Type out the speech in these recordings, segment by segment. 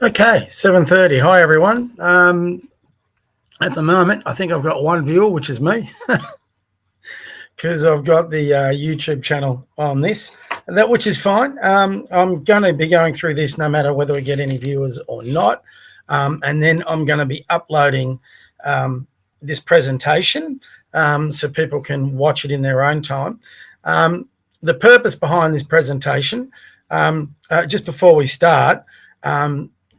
Okay, 7:30. Hi, everyone. At the moment, I think I've got one viewer, which is me, because I've got the YouTube channel on this, which is fine. I'm going to be going through this no matter whether we get any viewers or not. And then I'm going to be uploading this presentation so people can watch it in their own time. The purpose behind this presentation, just before we start,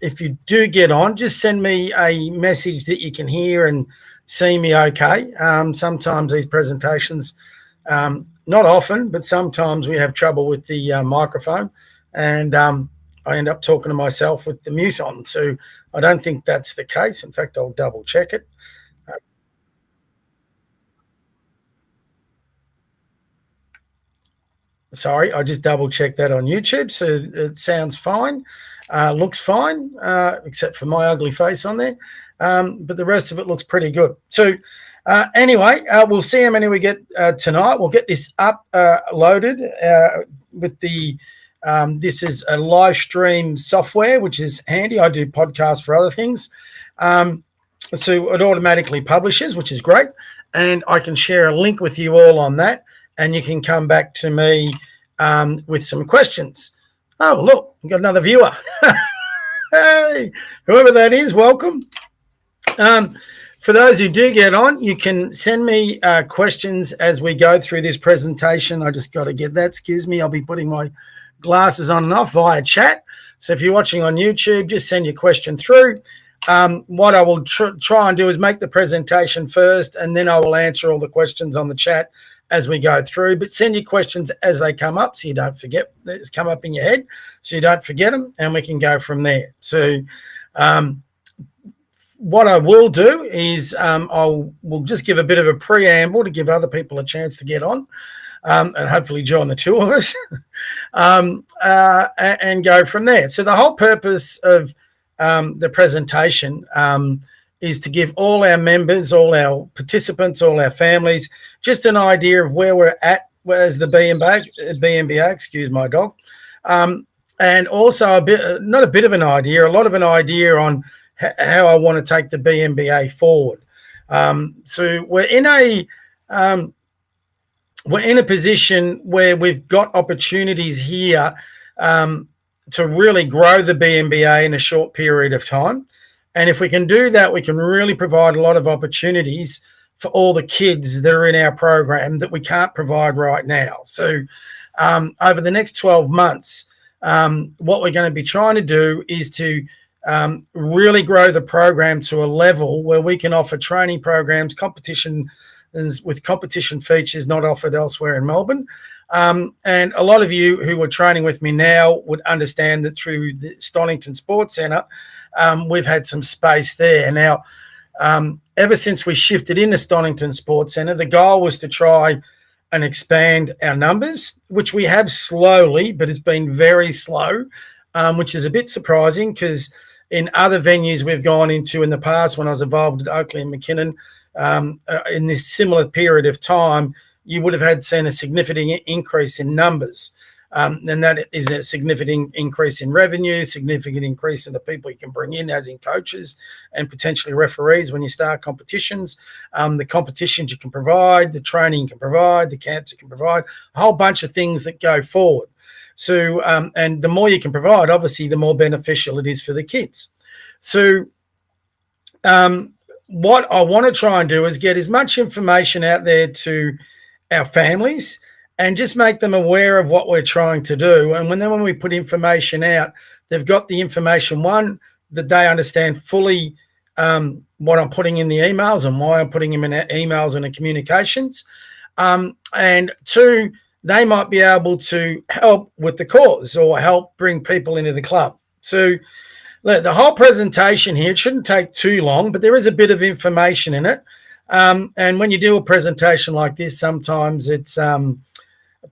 if you do get on, just send me a message that you can hear and see me okay. Sometimes these presentations, not often, but sometimes we have trouble with the microphone, and I end up talking to myself with the mute on. So I don't think that's the case. In fact, I'll double check it. Sorry, I just double checked that on YouTube. So it sounds fine, looks fine, except for my ugly face on there. But the rest of it looks pretty good. So anyway, we'll see how many we get tonight. We'll get this up loaded with the, this is a live stream software, which is handy. I do podcasts for other things. So it automatically publishes, which is great. and I can share a link with you all on that, and you can come back to me with some questions. Oh, look, we've got another viewer. Hey, whoever that is, welcome. For those who do get on, you can send me questions as we go through this presentation. I just got to get that. Excuse me. I'll be putting my glasses on and off via chat. So if you're watching on YouTube, just send your question through. What I will try and do is make the presentation first, and then I will answer all the questions on the chat as we go through. But send your questions as they come up, so you don't forget. It's come up in your head, so you don't forget them, and we can go from there. So what I will do is we'll just give a bit of a preamble to give other people a chance to get on, and hopefully join the two of us, and go from there. So the whole purpose of the presentation is to give all our members, all our participants, all our families, just an idea of where we're at as the BMBA, excuse my dog, and also not a bit of an idea, a lot of an idea on how I want to take the BMBA forward. So we're in a position where we've got opportunities here to really grow the BMBA in a short period of time. And if we can do that, we can really provide a lot of opportunities for all the kids that are in our program that we can't provide right now. So over the next 12 months, what we're going to be trying to do is to really grow the program to a level where we can offer training programs, competition with competition features not offered elsewhere in Melbourne. And a lot of you who are training with me now would understand that through the Stonington Sports Centre, we've had some space there. Now, ever since we shifted into Stonington Sports Centre, the goal was to try and expand our numbers, which we have slowly, but it's been very slow, which is a bit surprising because in other venues we've gone into in the past, when I was involved at Oakley and McKinnon, in this similar period of time, you would have seen a significant increase in numbers. And that is a significant increase in revenue, significant increase in the people you can bring in, as in coaches and potentially referees when you start competitions. The competitions you can provide, the training you can provide, the camps you can provide, a whole bunch of things that go forward. So, and the more you can provide, obviously, the more beneficial it is for the kids. So, what I want to try and do is get as much information out there to our families and just make them aware of what we're trying to do. And when we put information out, they've got the information, one, that they understand fully what I'm putting in the emails and why I'm putting them in emails and in communications. And two, they might be able to help with the cause or help bring people into the club. So the whole presentation here, it shouldn't take too long, but there is a bit of information in it. And when you do a presentation like this, sometimes it's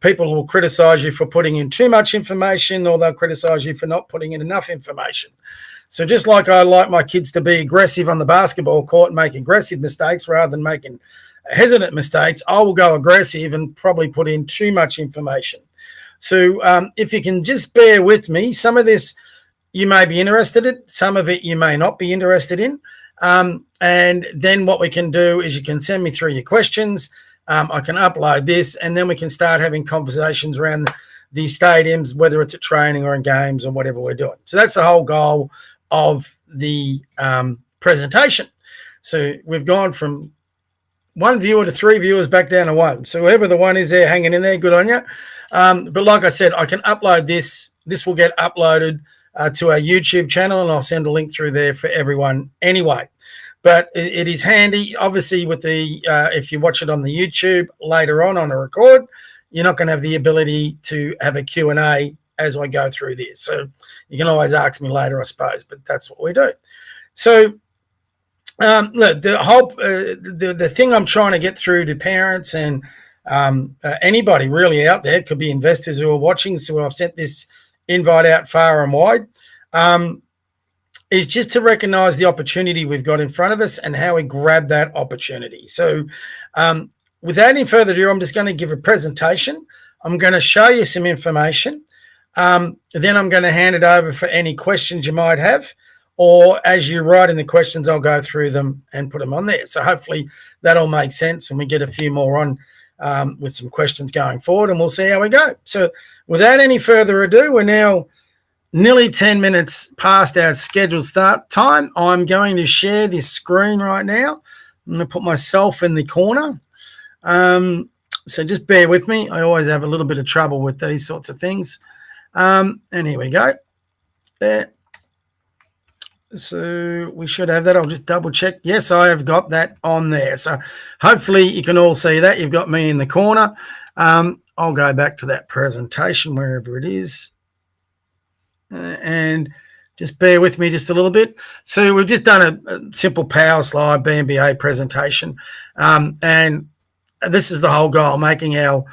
people will criticize you for putting in too much information, or they'll criticize you for not putting in enough information. So just like I like my kids to be aggressive on the basketball court and make aggressive mistakes rather than making hesitant mistakes, I will go aggressive and probably put in too much information. So if you can just bear with me, some of this you may be interested in, some of it you may not be interested in. And then what we can do is you can send me through your questions. I can upload this, and then we can start having conversations around the stadiums, whether it's at training or in games or whatever we're doing. So that's the whole goal of the presentation. So we've gone from one viewer to three viewers back down to one. So whoever the one is there hanging in there, good on you. But like I said, I can upload this. This will get uploaded to our YouTube channel, and I'll send a link through there for everyone anyway. But it is handy, obviously, with the if you watch it on the YouTube later on a record, you're not going to have the ability to have a Q&A as I go through this. So you can always ask me later, I suppose, but that's what we do. So look, the whole the thing I'm trying to get through to parents and anybody really out there, could be investors who are watching, so I've sent this invite out far and wide, is just to recognize the opportunity we've got in front of us and how we grab that opportunity. So without any further ado, I'm just going to give a presentation. I'm going to show you some information. Then I'm going to hand it over for any questions you might have. or as you write in the questions, I'll go through them and put them on there. So hopefully that all makes sense and we get a few more on with some questions going forward, and we'll see how we go. So without any further ado, we're now nearly 10 minutes past our scheduled start time. I'm going to share this screen right now. I'm going to put myself in the corner. So just bear with me. I always have a little bit of trouble with these sorts of things. And here we go. There. So we should have that. I'll just double check. Yes, I have got that on there. So hopefully you can all see that. You've got me in the corner. I'll go back to that presentation wherever it is. And just bear with me just a little bit. So we've just done a simple power slide BMBA presentation. And this is the whole goal, making our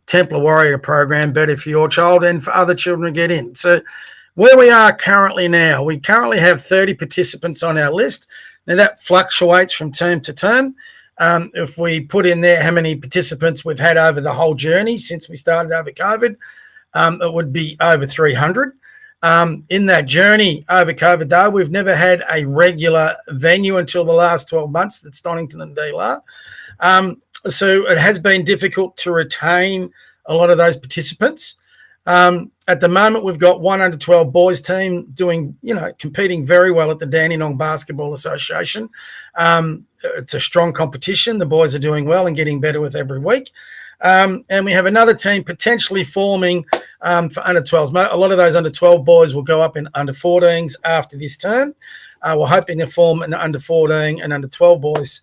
Templar Warrior program better for your child and for other children to get in. So where we are currently now, we currently have 30 participants on our list. Now that fluctuates from term to term. If we put in there how many participants we've had over the whole journey since we started over COVID, it would be over 300. In that journey over COVID, though, we've never had a regular venue until the last 12 months, that's Stonington and Delar. So it has been difficult to retain a lot of those participants. At the moment, we've got one under 12 boys team doing, competing very well at the Dandenong Basketball Association. It's a strong competition. The boys are doing well and getting better with every week. And we have another team potentially forming for under 12s. A lot of those under 12 boys will go up in under 14s after this term. We're hoping to form an under 14 and under 12 boys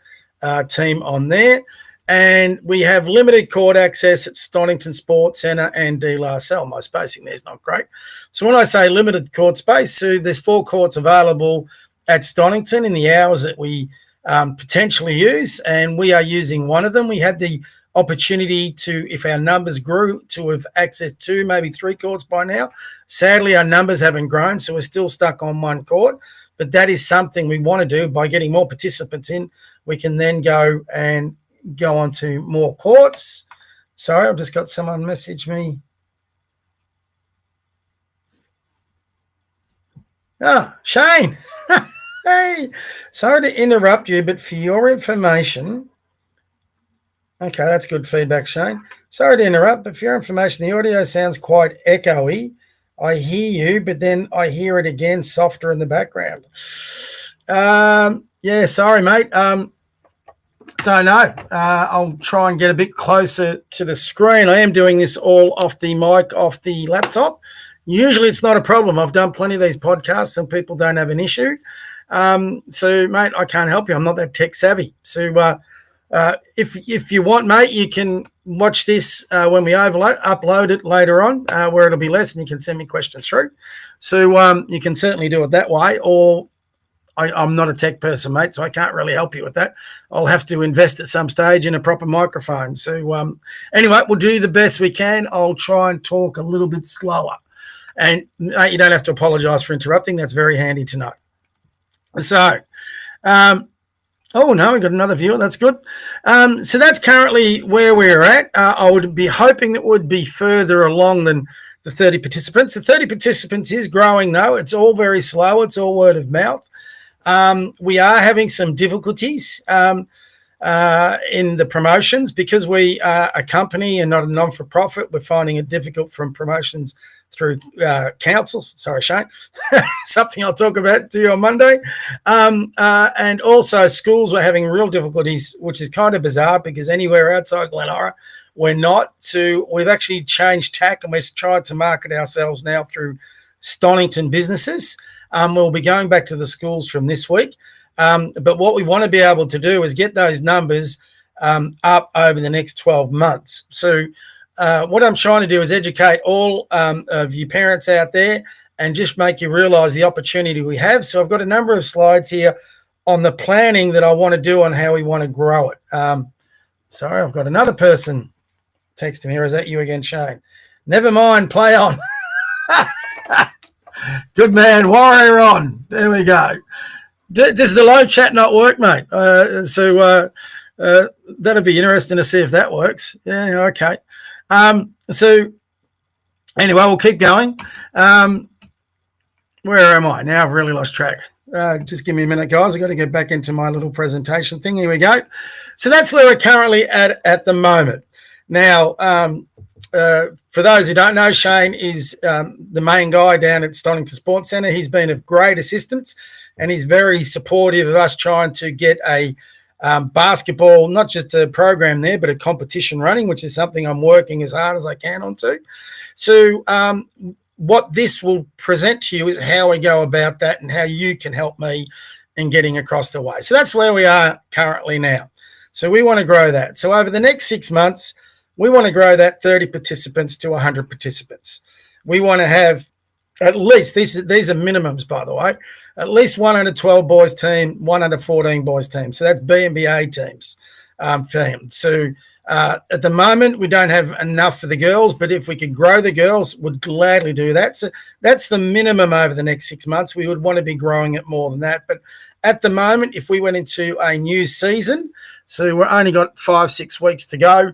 team on there. And we have limited court access at Stonington Sports Centre and Delar Cell. My spacing there is not great. So when I say limited court space, so there's 4 courts available at Stonington in the hours that we potentially use, and we are using one of them. We had the opportunity to, if our numbers grew, to have access to maybe 3 courts by now. Sadly, our numbers haven't grown, so we're still stuck on 1 court. But that is something we want to do. By getting more participants in, we can then go on to more courts. Sorry, I've just got someone message me. Shane. Hey, sorry to interrupt you, but for your information, okay, that's good feedback, Shane. Sorry to interrupt, but for your information, the audio sounds quite echoey. I hear you, but then I hear it again softer in the background. Yeah, sorry, mate. Don't know. I'll try and get a bit closer to the screen. I am doing this all off the mic, off the laptop. Usually it's not a problem. I've done plenty of these podcasts and people don't have an issue. So, mate, I can't help you. I'm not that tech savvy. So if you want, mate, you can watch this when we upload it later on where it'll be less and you can send me questions through. So you can certainly do it that way, or I'm not a tech person, mate, so I can't really help you with that. I'll have to invest at some stage in a proper microphone. So anyway, we'll do the best we can. I'll try and talk a little bit slower. And mate, you don't have to apologise for interrupting. That's very handy to know. So, oh, no, we've got another viewer. That's good. So that's currently where we're at. I would be hoping that would be further along than the 30 participants. The 30 participants is growing, though. It's all very slow. It's all word of mouth. We are having some difficulties in the promotions because we are a company and not a non-for-profit. We're finding it difficult from promotions through councils. Sorry, Shane. Something I'll talk about to you on Monday. And also schools were having real difficulties, which is kind of bizarre because anywhere outside Glenora, we're not. So we've actually changed tack and we're trying to market ourselves now through Stonington businesses. We'll be going back to the schools from this week. But what we want to be able to do is get those numbers up over the next 12 months. So what I'm trying to do is educate all of you parents out there and just make you realise the opportunity we have. So I've got a number of slides here on the planning that I want to do on how we want to grow it. Sorry, I've got another person texting me. Or is that you again, Shane? Never mind, play on. Good man, warrior on. There we go. Does the live chat not work, mate? So that'll be interesting to see if that works. Yeah, okay. So anyway, we'll keep going. Where am I? Now I've really lost track. Just give me a minute, guys. I've got to get back into my little presentation thing. Here we go. So that's where we're currently at the moment. Now, for those who don't know, Shane is the main guy down at Stonington Sports Centre. He's been of great assistance, and he's very supportive of us trying to get a basketball, not just a program there, but a competition running, which is something I'm working as hard as I can onto. So what this will present to you is how we go about that and how you can help me in getting across the way. So that's where we are currently now. So we want to grow that. So over the next 6 months, we want to grow that 30 participants to 100 participants. We want to have at least, these are minimums, by the way, at least 1 under 12 boys team, 1 under 14 boys team. So that's BMBA teams for him. So at the moment, we don't have enough for the girls, but if we could grow the girls, we'd gladly do that. So that's the minimum over the next 6 months. We would want to be growing it more than that. But at the moment, if we went into a new season, so we're only got 5-6 weeks to go,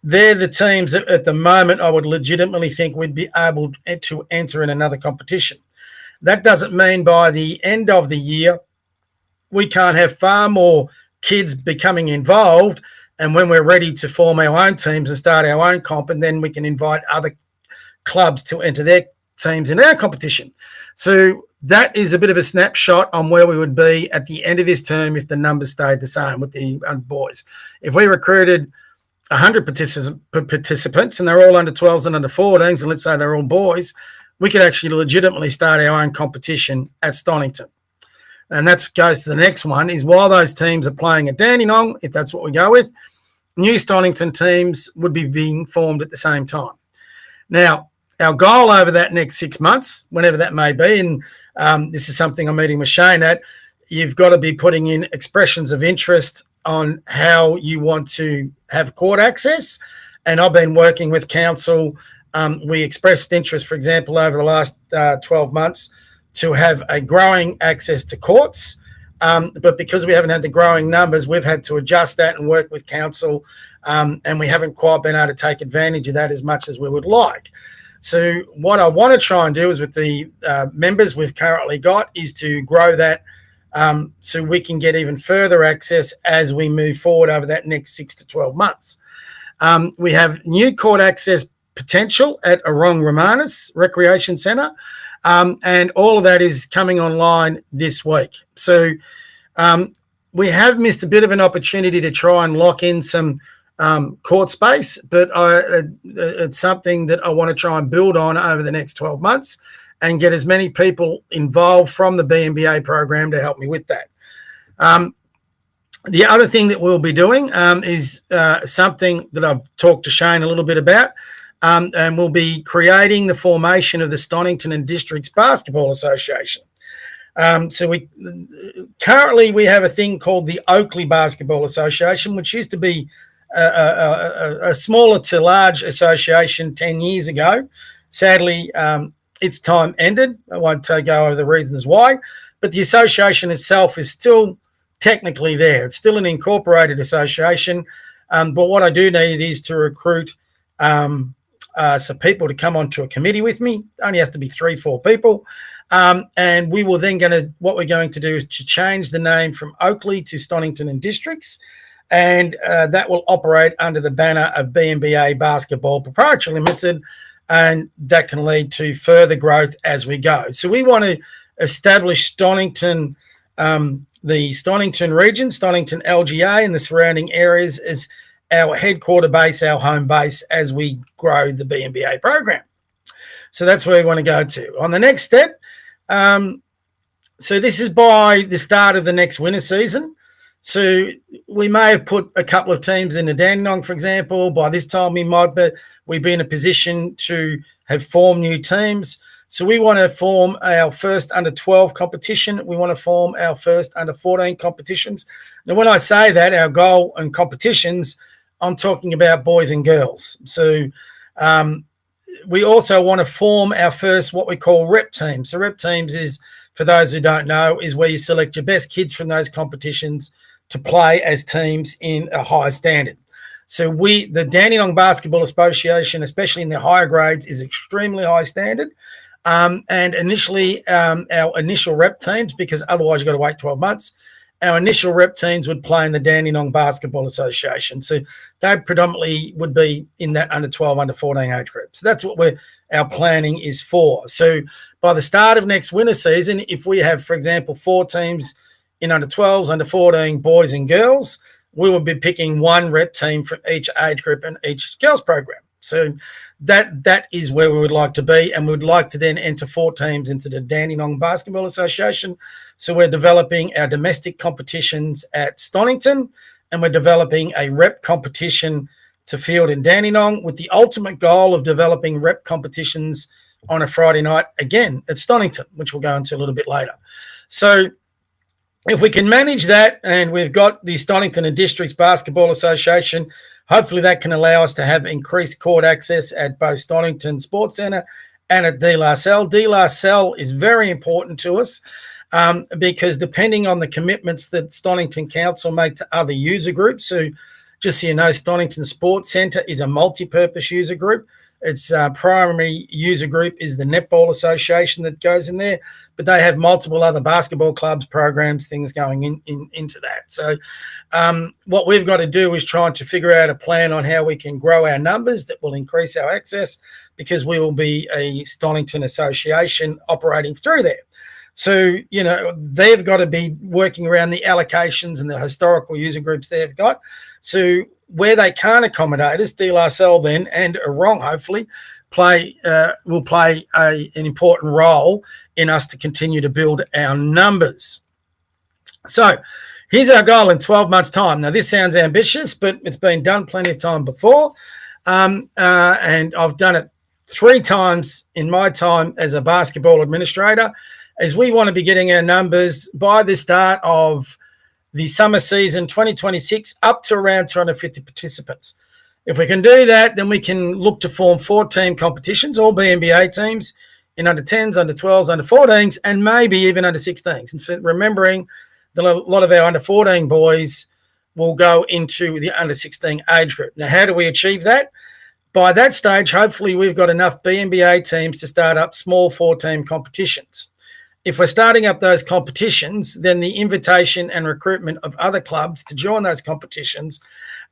they're the teams that at the moment I would legitimately think we'd be able to enter in another competition. That doesn't mean by the end of the year we can't have far more kids becoming involved, and when we're ready to form our own teams and start our own comp, and then we can invite other clubs to enter their teams in our competition. So that is a bit of a snapshot on where we would be at the end of this term if the numbers stayed the same with the boys. If we recruited 100 participants and they're all under 12s and under 14s, and let's say they're all boys, we could actually legitimately start our own competition at Stonington. And that goes to the next one, is while those teams are playing at Dandenong, if that's what we go with, new Stonington teams would be being formed at the same time. Now, our goal over that next 6 months, whenever that may be, and this is something I'm meeting with Shane at, you've got to be putting in expressions of interest on how you want to have court access. And I've been working with council. We expressed interest, for example, over the last 12 months to have a growing access to courts. But because we haven't had the growing numbers, we've had to adjust that and work with council. And we haven't quite been able to take advantage of that as much as we would like. So what I want to try and do is with the members we've currently got is to grow that so we can get even further access as we move forward over that next 6 to 12 months. We have new court access potential at Orong Romanis Recreation Centre, and all of that is coming online this week. So we have missed a bit of an opportunity to try and lock in some court space, but it's something that I want to try and build on over the next 12 months and get as many people involved from the BMBA program to help me with that. The other thing that we'll be doing is something that I've talked to Shane a little bit about, and we'll be creating the formation of the Stonington and Districts Basketball Association. So we currently have a thing called the Oakley Basketball Association, which used to be a smaller to large association 10 years ago. Sadly, its time ended. I won't go over the reasons why, but the association itself is still technically there. It's still an incorporated association, but what I do need is to recruit some people to come onto a committee with me. It only has to be 3-4 people, and we will then what we're going to do is to change the name from Oakley to Stonington and Districts, and that will operate under the banner of BMBA Basketball Proprietary Limited, and that can lead to further growth as we go. So we want to establish Stonington, the Stonington region, Stonington LGA and the surrounding areas as our headquarter base, our home base, as we grow the BMBA program. So that's where we want to go to. On the next step, so this is by the start of the next winter season. So we may have put a couple of teams in the Dandenong, for example. By this time, we'd be in a position to have formed new teams. So we want to form our first under 12 competition. We want to form our first under 14 competitions. Now, when I say that, our goal and competitions, I'm talking about boys and girls. So we also want to form our first what we call rep teams. So rep teams is, for those who don't know, is where you select your best kids from those competitions to play as teams in a higher standard. So the Dandenong Basketball Association, especially in the higher grades, is extremely high standard. And initially, our initial rep teams, because otherwise you've got to wait 12 months, our initial rep teams would play in the Dandenong Basketball Association. So they predominantly would be in that under 12, under 14 age group. So that's what our planning is for. So by the start of next winter season, if we have, for example, 4 teams in under 12s, under 14 boys and girls, we will be picking one rep team from each age group and each girls program. So that is where we would like to be, and we would like to then enter 4 teams into the Dandenong Basketball Association. So we're developing our domestic competitions at Stonington, and we're developing a rep competition to field in Dandenong, with the ultimate goal of developing rep competitions on a Friday night again at Stonington, which we'll go into a little bit later. So if we can manage that, and we've got the Stonington and Districts Basketball Association, hopefully that can allow us to have increased court access at both Stonington Sports Centre and at De La Salle. De La Salle is very important to us because depending on the commitments that Stonington Council make to other user groups, so just so you know, Stonington Sports Centre is a multi-purpose user group. Its primary user group is the Netball Association that goes in there, but they have multiple other basketball clubs, programs, things going into that. So what we've got to do is trying to figure out a plan on how we can grow our numbers that will increase our access, because we will be a Stonington Association operating through there. So, you know, they've got to be working around the allocations and the historical user groups they've got. So where they can't accommodate us, De La Salle then, and Wrong hopefully, will play an important role in us to continue to build our numbers. So here's our goal in 12 months' time. Now, this sounds ambitious, but it's been done plenty of time before. And I've done it 3 times in my time as a basketball administrator, as we want to be getting our numbers by the start of the summer season 2026 up to around 250 participants. If we can do that, then we can look to form 4-team competitions, all BMBA teams, in under 10s, under 12s, under 14s, and maybe even under 16s. And remembering that a lot of our under 14 boys will go into the under 16 age group. Now, how do we achieve that? By that stage, hopefully we've got enough BMBA teams to start up small 4-team competitions. If we're starting up those competitions, then the invitation and recruitment of other clubs to join those competitions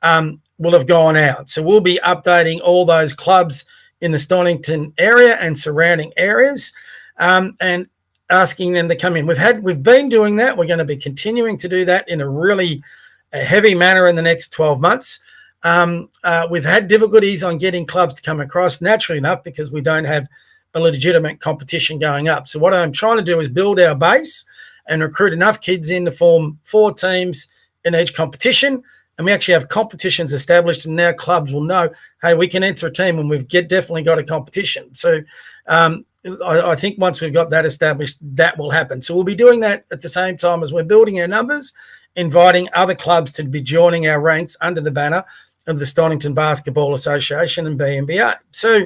will have gone out. So we'll be updating all those clubs in the Stonington area and surrounding areas and asking them to come in. We've been doing that. We're going to be continuing to do that in a really heavy manner in the next 12 months. We've had difficulties on getting clubs to come across, naturally enough, because we don't have a legitimate competition going up. So what I'm trying to do is build our base and recruit enough kids in to form 4 teams in each competition. And we actually have competitions established, and now clubs will know, hey, we can enter a team and we've definitely got a competition. So I think once we've got that established, that will happen. So we'll be doing that at the same time as we're building our numbers, inviting other clubs to be joining our ranks under the banner of the Stonington Basketball Association and BMBA. So,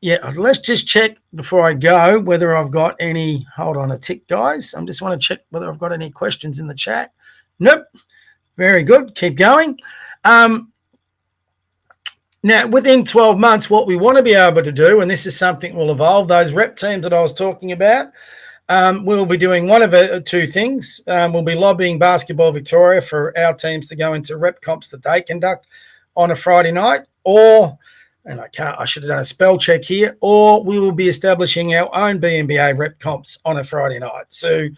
yeah, let's just check before I go whether I've got any. Hold on a tick, guys. I just want to check whether I've got any questions in the chat. Nope. Very good. Keep going. Now, within 12 months, what we want to be able to do, and this is something will evolve, those rep teams that I was talking about, we'll be doing one of 2 things. We'll be lobbying Basketball Victoria for our teams to go into rep comps that they conduct on a Friday night, or, and I should have done a spell check here, or we will be establishing our own BMBA rep comps on a Friday night. So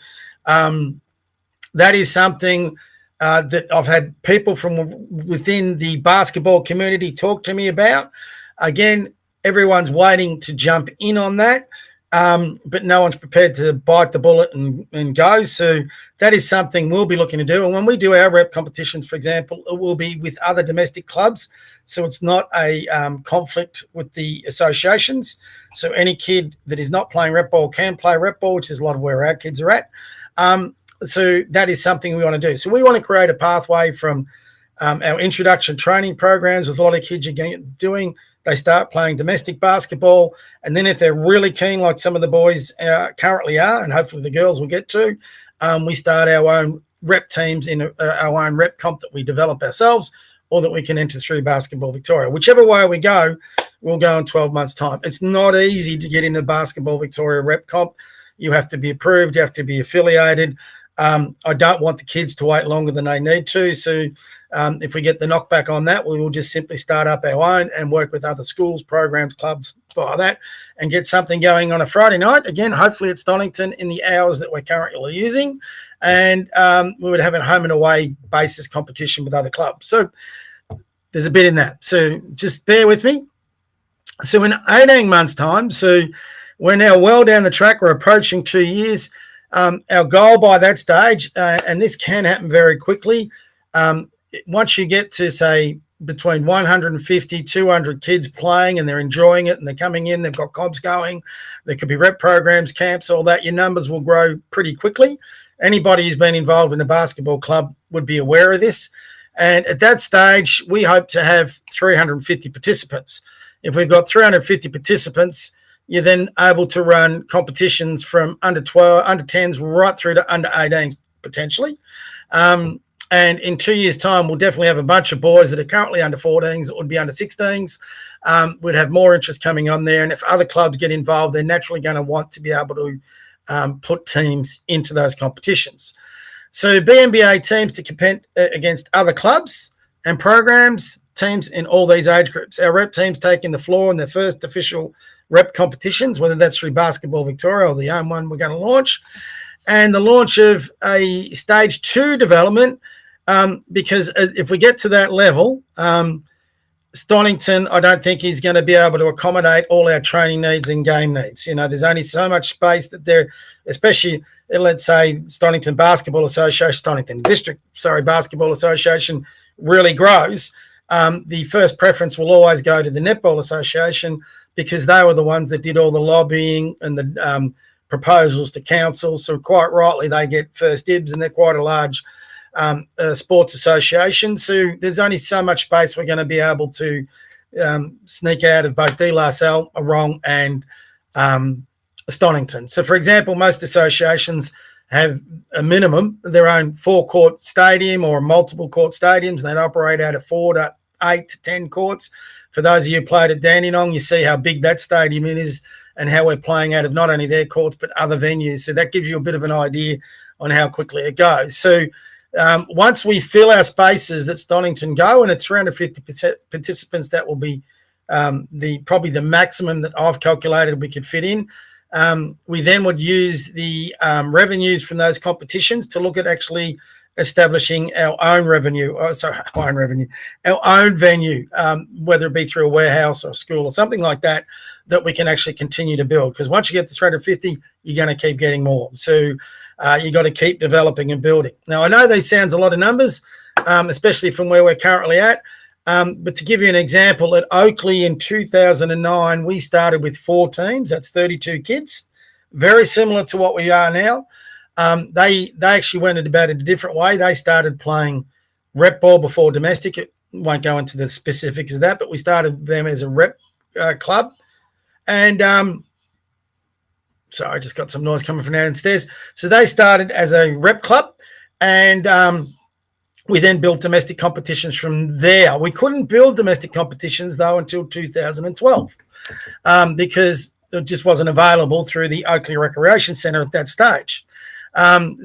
that is something that I've had people from within the basketball community talk to me about. Again, everyone's waiting to jump in on that, but no one's prepared to bite the bullet and go. So that is something we'll be looking to do. And when we do our rep competitions, for example, it will be with other domestic clubs. So it's not a conflict with the associations. So any kid that is not playing rep ball can play rep ball, which is a lot of where our kids are at. So that is something we want to do. So we want to create a pathway from our introduction training programs with a lot of kids are doing. They start playing domestic basketball. And then if they're really keen, like some of the boys currently are, and hopefully the girls will get to, we start our own rep teams in our own rep comp that we develop ourselves, or that we can enter through Basketball Victoria. Whichever way we go, will go in 12 months' time. It's not easy to get into Basketball Victoria rep comp. You have to be approved. You have to be affiliated. I don't want the kids to wait longer than they need to. So if we get the knockback on that, we will just simply start up our own and work with other schools, programs, clubs via that and get something going on a Friday night. Again, hopefully at Stonington in the hours that we're currently using. And we would have a home and away basis competition with other clubs. So there's a bit in that. So just bear with me. So in 18 months' time, so we're now well down the track. We're approaching 2 years. Our goal by that stage, and this can happen very quickly, once you get to, say, between 150, 200 kids playing and they're enjoying it and they're coming in, they've got comps going, there could be rep programs, camps, all that, your numbers will grow pretty quickly. Anybody who's been involved in a basketball club would be aware of this. And at that stage, we hope to have 350 participants. If we've got 350 participants, you're then able to run competitions from under 12, under 10s right through to under 18s potentially. And in 2 years' time, we'll definitely have a bunch of boys that are currently under 14s that would be under 16s. We'd have more interest coming on there. And if other clubs get involved, they're naturally going to want to be able to put teams into those competitions. So BMBA teams to compete against other clubs and programs, teams in all these age groups. Our rep teams taking the floor in their first official rep competitions, whether that's through Basketball Victoria or the own one we're going to launch. And the launch of a stage 2 development, because if we get to that level, Stonington, I don't think is going to be able to accommodate all our training needs and game needs. You know, there's only so much space that there, especially, let's say, Stonington Basketball Association, Stonington District, Basketball Association really grows. The first preference will always go to the Netball Association because they were the ones that did all the lobbying and the proposals to council. So quite rightly, they get first dibs, and they're quite a large sports association. So there's only so much space we're going to be able to sneak out of both De La Salle, Orong, and Stonington. So, for example, most associations have a minimum their own 4-court stadium or multiple court stadiums, and they operate out of 4 to 8 to 10 courts. For those of you who played at Dandenong, you see how big that stadium is and how we're playing out of not only their courts but other venues. So that gives you a bit of an idea on how quickly it goes. So once we fill our spaces that Stonington go, and at 350 participants, that will be probably the maximum that I've calculated we could fit in. We then would use the revenues from those competitions to look at actually establishing our own revenue, our own venue, whether it be through a warehouse or a school or something like that, that we can actually continue to build. Because once you get to 350, you're going to keep getting more. So you got to keep developing and building. Now, I know these sounds a lot of numbers, especially from where we're currently at. But to give you an example, at Oakley in 2009, we started with 4 teams. That's 32 kids, very similar to what we are now. They actually went about it a different way. They started playing rep ball before domestic. It won't go into the specifics of that, but we started them as a rep club. And sorry, I just got some noise coming from downstairs. So they started as a rep club, and we then built domestic competitions from there. We couldn't build domestic competitions, though, until 2012 because it just wasn't available through the Oakley Recreation Centre at that stage.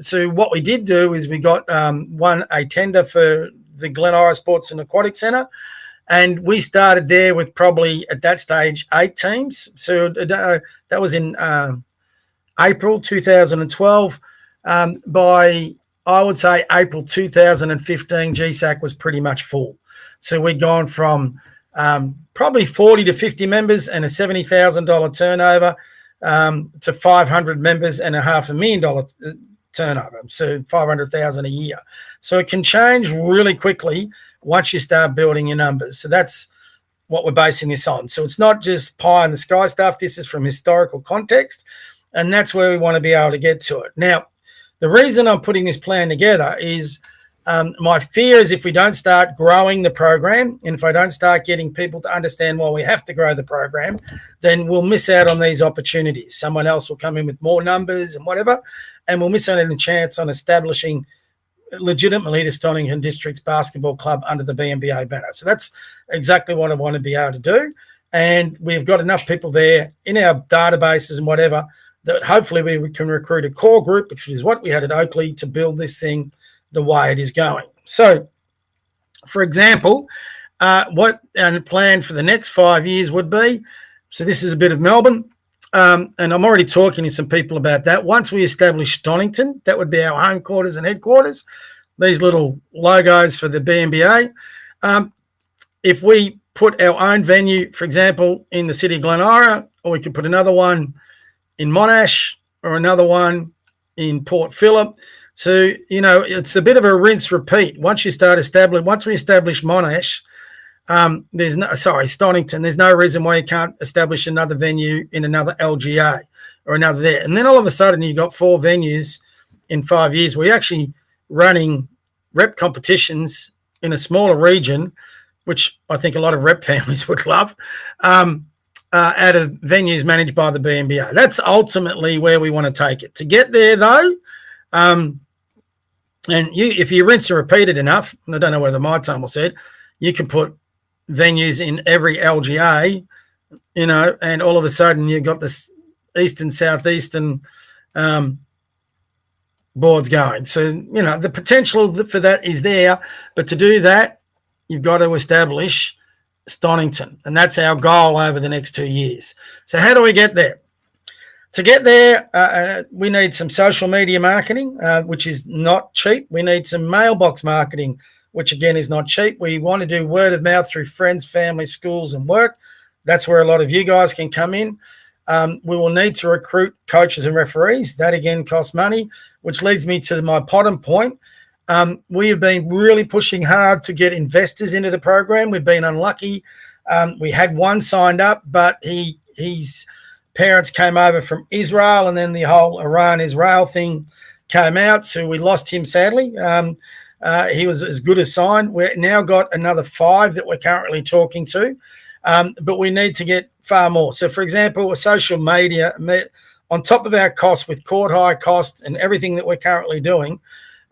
So what we did do is we got a tender for the Glen Ira Sports and Aquatic Centre, and we started there with probably at that stage 8 teams. So that was in April 2012. By, I would say, April 2015, GSAC was pretty much full. So we'd gone from probably 40 to 50 members and a $70,000 turnover to 500 members and a $500,000 turnover, so 500,000 a year. So it can change really quickly once you start building your numbers. So that's what we're basing this on. So it's not just pie in the sky stuff. This is from historical context, and that's where we want to be able to get to it. Now, the reason I'm putting this plan together is my fear is if we don't start growing the program, and if I don't start getting people to understand why we have to grow the program, then we'll miss out on these opportunities. Someone else will come in with more numbers and whatever, and we'll miss out on a chance on establishing legitimately the Stonington District's basketball club under the BMBA banner. So that's exactly what I want to be able to do. and we've got enough people there in our databases and whatever that hopefully we can recruit a core group, which is what we had at Oakley, to build this thing the way it is going. So, for example, what our plan for the next 5 years would be, so this is a bit of Melbourne, and I'm already talking to some people about that. Once we establish Stonington, that would be our home quarters and headquarters, these little logos for the BMBA. If we put our own venue, for example, in the city of Glenora, or we could put another one in Monash or another one in Port Phillip. So, you know, it's a bit of a rinse repeat. Once we establish Monash, Stonington, there's no reason why you can't establish another venue in another LGA or another there. And then all of a sudden you've got 4 venues in 5 years. We're actually running rep competitions in a smaller region, which I think a lot of rep families would love, out of venues managed by the BMBA. That's ultimately where we want to take it. To get there, though, if you rinse and repeat it enough, and I don't know whether my time will say it, you can put venues in every LGA, you know, and all of a sudden you've got this eastern, southeastern boards going. So, you know, the potential for that is there, but to do that, you've got to establish Stonington, and that's our goal over the next 2 years. So how do we get there? To get there, we need some social media marketing, which is not cheap. We need some mailbox marketing, which again is not cheap. We want to do word of mouth through friends, family, schools, and work. That's where a lot of you guys can come in. We will need to recruit coaches and referees. That again costs money, which leads me to my bottom point. We have been really pushing hard to get investors into the program. We've been unlucky. We had one signed up, but his parents came over from Israel, and then the whole Iran-Israel thing came out, so we lost him sadly. He was as good as signed. We've now got another 5 that we're currently talking to, but we need to get far more. So, for example, social media, on top of our costs with court hire costs and everything that we're currently doing,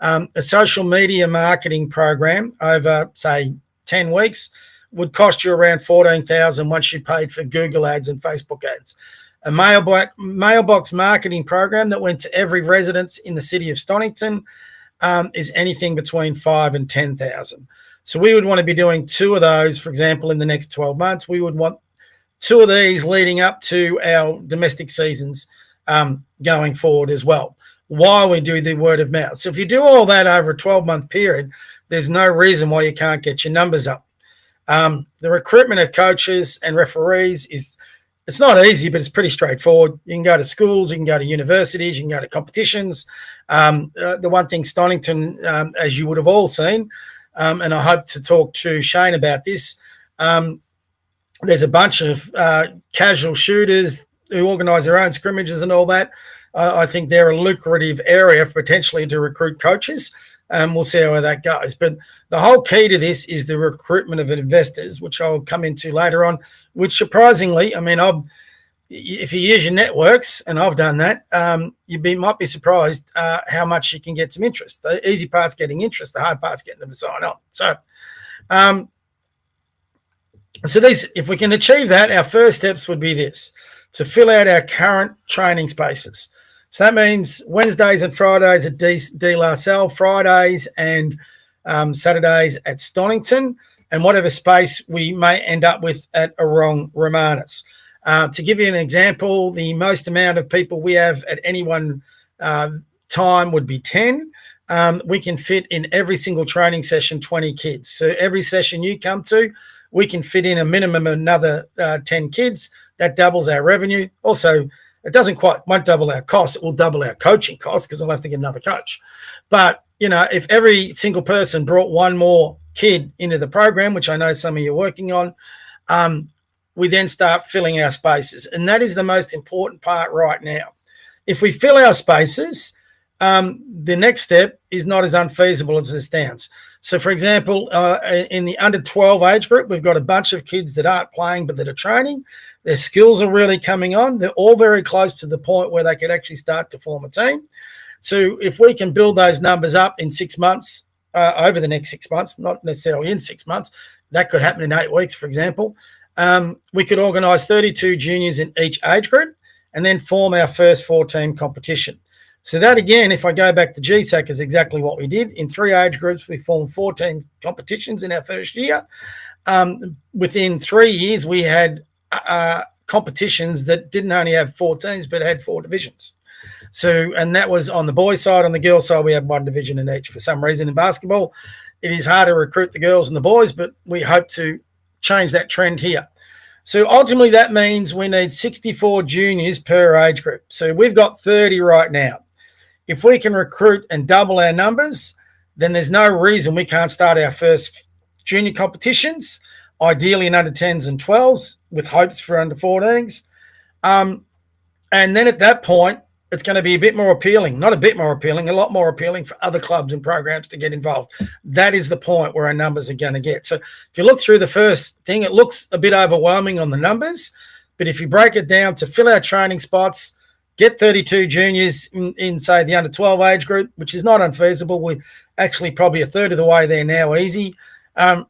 a social media marketing program over, say, 10 weeks would cost you around $14,000 once you paid for Google ads and Facebook ads. A mailbox marketing program that went to every residence in the city of Stonington is anything between $5,000 and $10,000. So we would want to be doing 2 of those, for example, in the next 12 months. We would want 2 of these leading up to our domestic seasons going forward as well, while we do the word of mouth. So if you do all that over a 12-month period, there's no reason why you can't get your numbers up. The recruitment of coaches and referees it's not easy, but it's pretty straightforward. You can go to schools, you can go to universities, you can go to competitions. The one thing Stonington, as you would have all seen, and I hope to talk to Shane about this, there's a bunch of casual shooters who organise their own scrimmages and all that. I think they're a lucrative area potentially to recruit coaches. We'll see how that goes. But the whole key to this is the recruitment of investors, which I'll come into later on, which surprisingly, I mean, if you use your networks, and I've done that, might be surprised how much you can get some interest. The easy part's getting interest. The hard part's getting them to sign on. So if we can achieve that, our first steps would be this, to fill out our current training spaces. So that means Wednesdays and Fridays at De La Salle, Fridays and Saturdays at Stonington, and whatever space we may end up with at Orong Romanus. To give you an example, the most amount of people we have at any one time would be 10. We can fit in every single training session 20 kids. So every session you come to, we can fit in a minimum of another 10 kids. That doubles our revenue. Also, it won't double our costs. It will double our coaching costs because I'll have to get another coach. But, you know, if every single person brought one more kid into the program, which I know some of you are working on, we then start filling our spaces. And that is the most important part right now. If we fill our spaces, the next step is not as unfeasible as it sounds. So, for example, in the under 12 age group, we've got a bunch of kids that aren't playing but that are training. Their skills are really coming on. They're all very close to the point where they could actually start to form a team. So if we can build those numbers up in 6 months, over the next 6 months, not necessarily in 6 months, that could happen in 8 weeks, for example, we could organise 32 juniors in each age group and then form our first 4-team competition. So that, again, if I go back to GSAC, is exactly what we did. In 3 age groups, we formed 14 competitions in our first year. Within 3 years, we had competitions that didn't only have 4 teams, but had 4 divisions. So, and that was on the boys' side. On the girls' side, we had 1 division in each. For some reason in basketball, it is hard to recruit the girls and the boys, but we hope to change that trend here. So ultimately, that means we need 64 juniors per age group. So we've got 30 right now. If we can recruit and double our numbers, then there's no reason we can't start our first junior competitions, ideally in under 10s and 12s, with hopes for under 14s. And then at that point, it's going to be a bit more appealing, not a bit more appealing, a lot more appealing for other clubs and programs to get involved. That is the point where our numbers are going to get. So if you look through the first thing, it looks a bit overwhelming on the numbers, but if you break it down to fill our training spots, get 32 juniors in, say, the under 12 age group, which is not unfeasible. We're actually probably a third of the way there now, easy.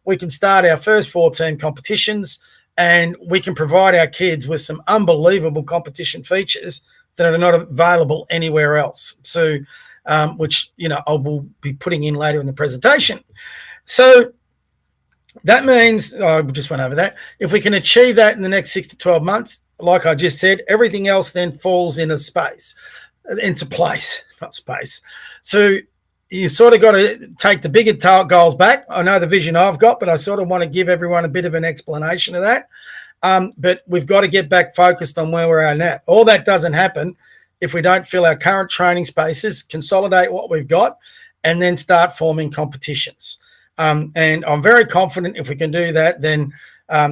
We can start our first 4-team competitions, and we can provide our kids with some unbelievable competition features that are not available anywhere else. So, which, I will be putting in later in the presentation. So that means, I just went over that. If we can achieve that in the next 6 to 12 months, like I just said, everything else then falls into place, not space. So you sort of got to take the bigger goals back. I know the vision I've got, but I sort of want to give everyone a bit of an explanation of that. But we've got to get back focused on where we're at now. All that doesn't happen if we don't fill our current training spaces, consolidate what we've got, and then start forming competitions. And I'm very confident if we can do that, then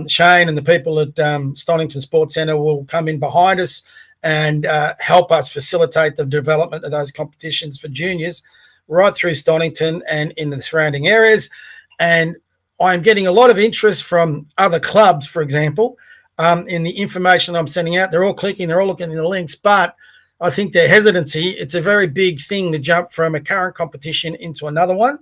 Shane and the people at Stonington Sports Centre will come in behind us and help us facilitate the development of those competitions for juniors right through Stonington and in the surrounding areas. And I'm getting a lot of interest from other clubs, for example, in the information I'm sending out. They're all clicking, they're all looking at the links, but I think their hesitancy, it's a very big thing to jump from a current competition into another one.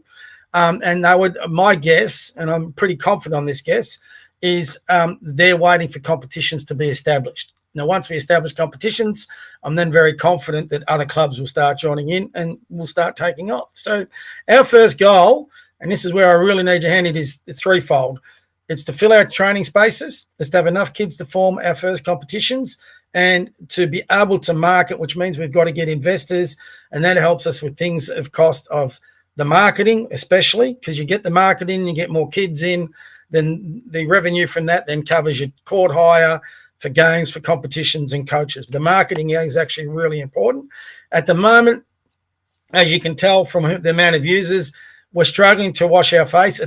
And my guess, and I'm pretty confident on this guess, is they're waiting for competitions to be established. Now, once we establish competitions, I'm then very confident that other clubs will start joining in and will start taking off. So our first goal, and this is where I really need your hand, it is threefold. It's to fill our training spaces, it's to have enough kids to form our first competitions, and to be able to market, which means we've got to get investors, and that helps us with things of cost of the marketing, especially because you get the marketing, you get more kids in, then the revenue from that then covers your court hire for games, for competitions and coaches. The marketing is actually really important. At the moment, as you can tell from the amount of users, we're struggling to wash our face.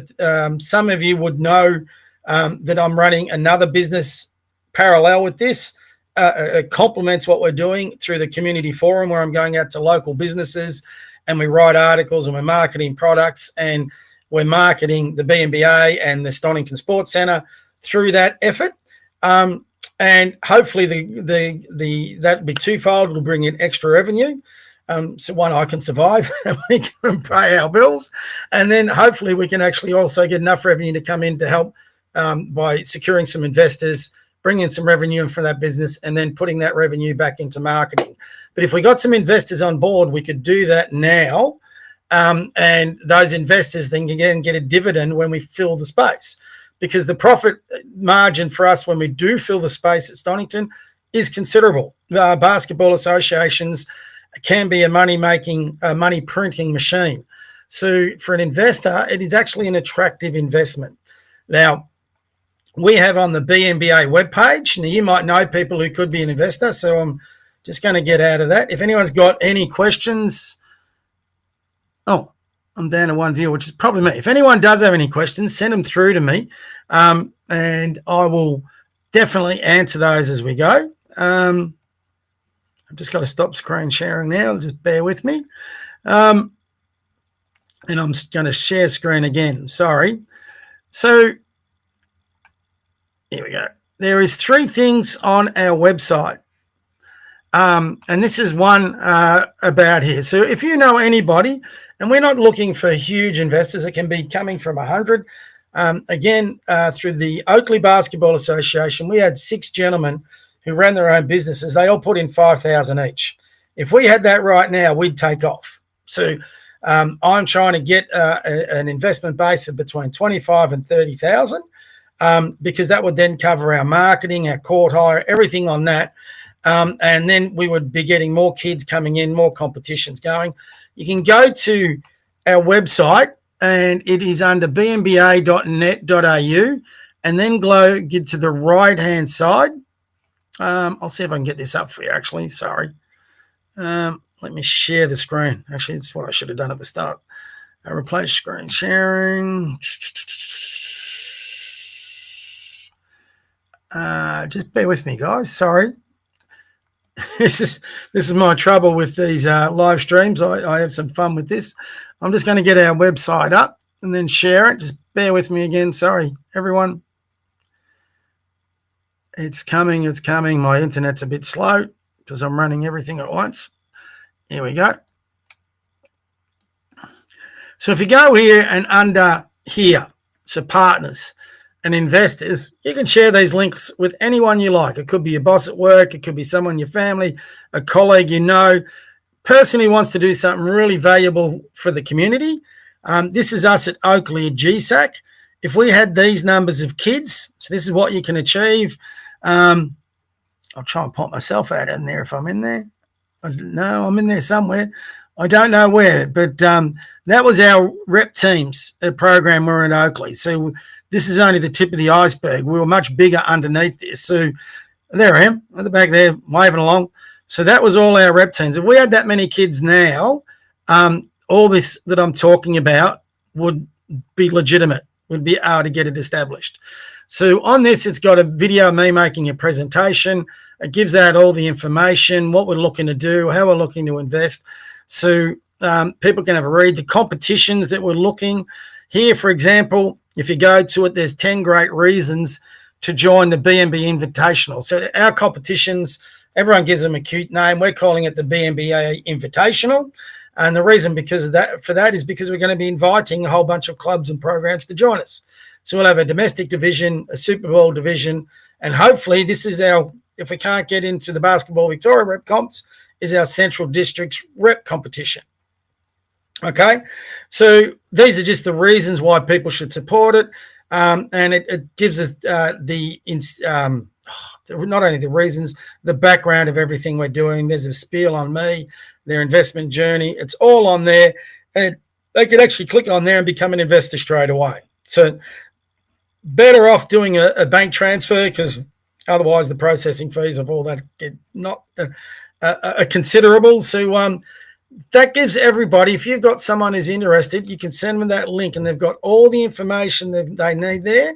Some of you would know that I'm running another business parallel with this. It complements what we're doing through the community forum, where I'm going out to local businesses and we write articles and we're marketing products, and we're marketing the BMBA and the Stonington Sports Centre through that effort. And hopefully that'll be twofold. It'll bring in extra revenue. So one, I can survive and we can pay our bills. And then hopefully we can actually also get enough revenue to come in to help by securing some investors, bring in some revenue in from that business, and then putting that revenue back into marketing. But if we got some investors on board, we could do that now. And those investors then can get a dividend when we fill the space, because the profit margin for us when we do fill the space at Stonington is considerable. Basketball associations can be a money printing machine. So for an investor, it is actually an attractive investment. Now, we have on the BMBA webpage, now you might know people who could be an investor, so I'm just going to get out of that. If anyone's got any questions, I'm down to one viewer, which is probably me. If anyone does have any questions, send them through to me, and I will definitely answer those as we go. I've just got to stop screen sharing now. Just bear with me. And I'm just going to share screen again. Sorry. So here we go. There is 3 things on our website. And this is one about here. So if you know anybody, and we're not looking for huge investors, it can be coming from 100, Again, through the Oakley Basketball Association, we had 6 gentlemen who ran their own businesses. They all put in $5,000 each. If we had that right now, we'd take off. So I'm trying to get an investment base of between 25 and 30,000, because that would then cover our marketing, our court hire, everything on that. And then we would be getting more kids coming in, more competitions going. You can go to our website, and it is under bmba.net.au, and then get to the right-hand side. I'll see if I can get this up for you, actually. Sorry. Let me share the screen. Actually, it's what I should have done at the start. Replace screen sharing. Just bear with me, guys. Sorry. This is my trouble with these live streams. I have some fun with this. I'm just going to get our website up and then share it. Just bear with me again. Sorry, everyone. It's coming. It's coming. My internet's a bit slow because I'm running everything at once. Here we go. So if you go here and under here, so partners and investors, you can share these links with anyone you like. It could be your boss at work. It could be someone in your family, a colleague you know, person who wants to do something really valuable for the community. This is us at Oakley at GSAC. If we had these numbers of kids, so this is what you can achieve. I'll try and pop myself out in there if I'm in there. No, I'm in there somewhere. I don't know where, but that was our rep teams program. We're in Oakley. So this is only the tip of the iceberg. We were much bigger underneath this. So there I am at the back there waving along. So that was all our rep teams. If we had that many kids now, all this that I'm talking about would be legitimate, would be able to get it established. So on this, it's got a video of me making a presentation. It gives out all the information, what we're looking to do, how we're looking to invest. So people can have a read. The competitions that we're looking here, for example, if you go to it, there's 10 great reasons to join the BMBA Invitational. So our competitions, everyone gives them a cute name. We're calling it the BMBA Invitational. And the reason for that is because we're going to be inviting a whole bunch of clubs and programs to join us. So we'll have a domestic division, a Super Bowl division, and hopefully this is if we can't get into the Basketball Victoria rep comps, is our Central District's rep competition. Okay, so these are just the reasons why people should support it, and it gives us not only the reasons, the background of everything we're doing. There's a spiel on me, their investment journey. It's all on there, and they could actually click on there and become an investor straight away. So better off doing a bank transfer, because otherwise the processing fees of all that get not considerable. So that gives everybody, if you've got someone who's interested, you can send them that link and they've got all the information that they need there,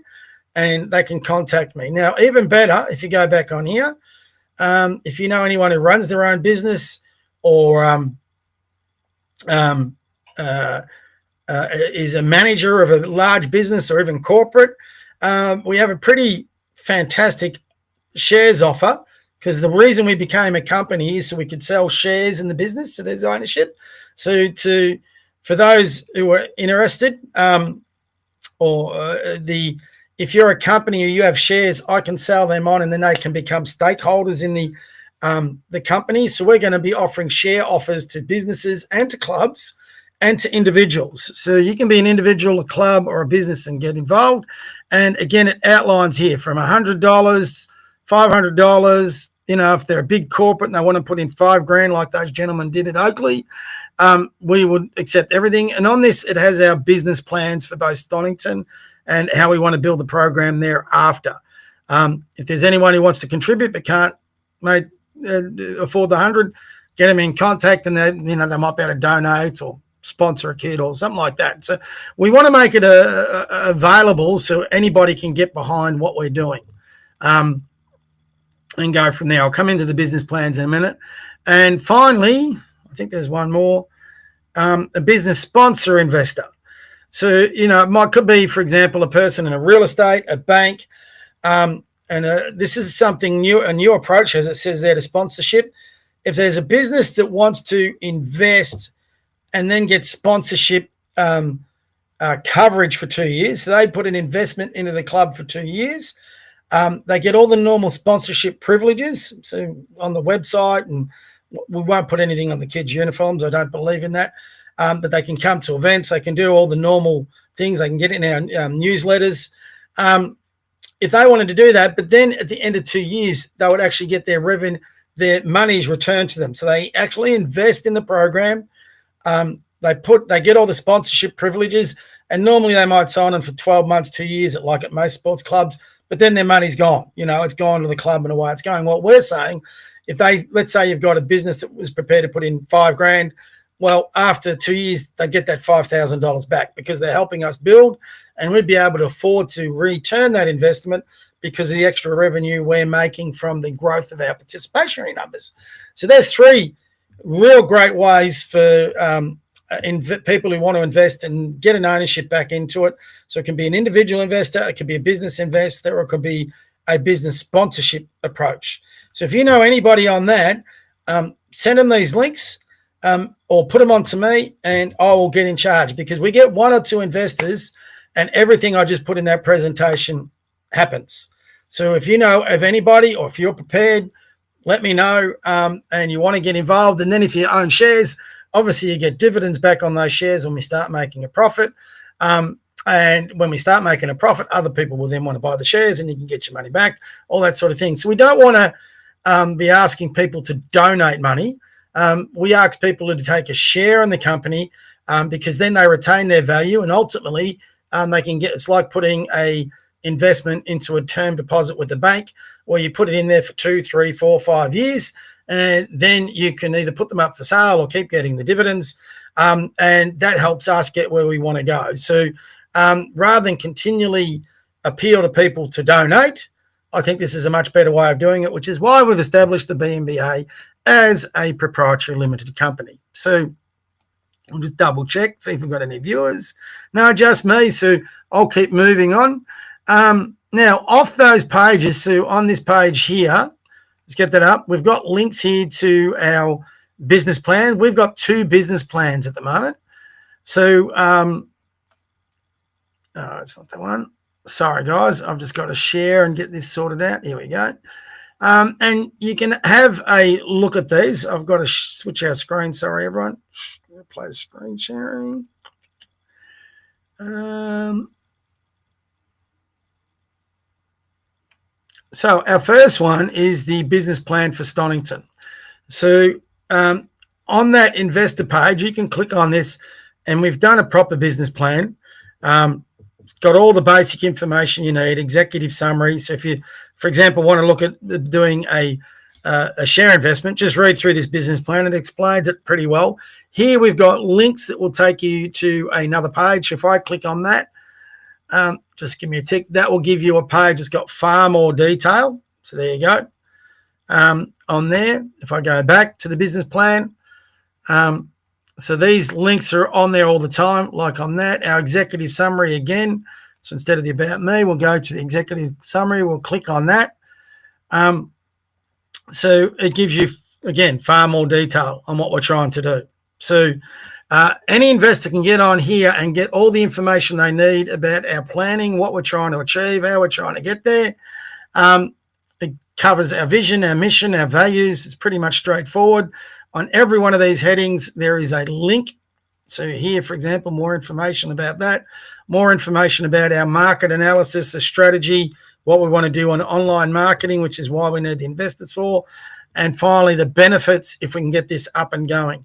and they can contact me. Now, even better, if you go back on here, if you know anyone who runs their own business or is a manager of a large business or even corporate, we have a pretty fantastic shares offer, because the reason we became a company is so we could sell shares in the business, so there's ownership. So for those who are interested, if you're a company or you have shares, I can sell them on, and then they can become stakeholders in the company. So we're going to be offering share offers to businesses and to clubs and to individuals. So you can be an individual, a club, or a business and get involved. And again, it outlines here from $100, $500, if they're a big corporate and they want to put in $5,000 like those gentlemen did at Oakley, we would accept everything. And on this, it has our business plans for both Stonington and how we want to build the program thereafter. If there's anyone who wants to contribute but can't afford the 100, get them in contact, and they might be able to donate or sponsor a kid or something like that. So we want to make it available so anybody can get behind what we're doing. And go from there. I'll come into the business plans in a minute. And finally, I think there's one more, a business sponsor investor. So, it could be, for example, a person in a real estate, a bank, and this is something new, a new approach, as it says there, to sponsorship. If there's a business that wants to invest and then get sponsorship coverage for 2 years. So they put an investment into the club for 2 years. They get all the normal sponsorship privileges. So on the website, and we won't put anything on the kids' uniforms. I don't believe in that. But they can come to events. They can do all the normal things. They can get in our newsletters. If they wanted to do that, but then at the end of 2 years, they would actually get their revenue, their money's returned to them. So they actually invest in the program. They get all the sponsorship privileges, and normally they might sign them for 12 months, 2 years, like at most sports clubs, but then their money's gone. It's gone to the club and away it's going. What we're saying, let's say you've got a business that was prepared to put in $5,000, well, after 2 years, they get that $5,000 back because they're helping us build, and we'd be able to afford to return that investment because of the extra revenue we're making from the growth of our participatory numbers. So there's 3 real great ways for people who want to invest and get an ownership back into it. So it can be an individual investor, it could be a business investor, or it could be a business sponsorship approach. So if you know anybody on that, send them these links. Or put them on to me and I will get in charge, because we get 1 or 2 investors and everything I just put in that presentation happens. So if you know of anybody, or if you're prepared, let me know, and you want to get involved. And then if you own shares, obviously you get dividends back on those shares when we start making a profit. And when we start making a profit, other people will then want to buy the shares and you can get your money back, all that sort of thing. So we don't want to be asking people to donate money. We ask people to take a share in the company, because then they retain their value, and ultimately they can get, it's like putting a investment into a term deposit with the bank, where you put it in there for 2, 3, 4, 5 years, and then you can either put them up for sale or keep getting the dividends. And that helps us get where we want to go. So rather than continually appeal to people to donate, I think this is a much better way of doing it, which is why we've established the BMBA as a proprietary limited company. So I'll just double check, see if we've got any viewers. No, just me. So I'll keep moving on. Now, off those pages, so on this page here, let's get that up. We've got links here to our business plan. We've got 2 business plans at the moment. So, it's not that one. Sorry, guys. I've just got to share and get this sorted out. Here we go. And you can have a look at these. I've got to switch our screen. Sorry, everyone. Play screen sharing. So our first one is the business plan for Stonington. So on that investor page, you can click on this, and we've done a proper business plan. Got all the basic information you need, executive summary. So if you, for example, want to look at doing a share investment, just read through this business plan. It explains it pretty well. Here we've got links that will take you to another page. If I click on that, just give me a tick. That will give you a page that's got far more detail. So there you go. On there, if I go back to the business plan, so these links are on there all the time, like on that. Our executive summary again. So instead of the about me, we'll go to the executive summary. We'll click on that. So it gives you, again, far more detail on what we're trying to do. So any investor can get on here and get all the information they need about our planning, what we're trying to achieve, how we're trying to get there. It covers our vision, our mission, our values. It's pretty much straightforward. On every one of these headings, there is a link. So here, for example, more information about that, more information about our market analysis, the strategy, what we want to do on online marketing, which is why we need the investors for, and finally, the benefits if we can get this up and going.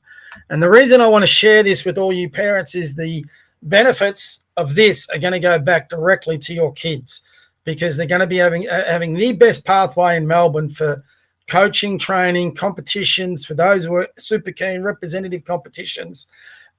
And the reason I want to share this with all you parents is the benefits of this are going to go back directly to your kids, because they're going to be having the best pathway in Melbourne for coaching, training, competitions, for those who are super keen, representative competitions.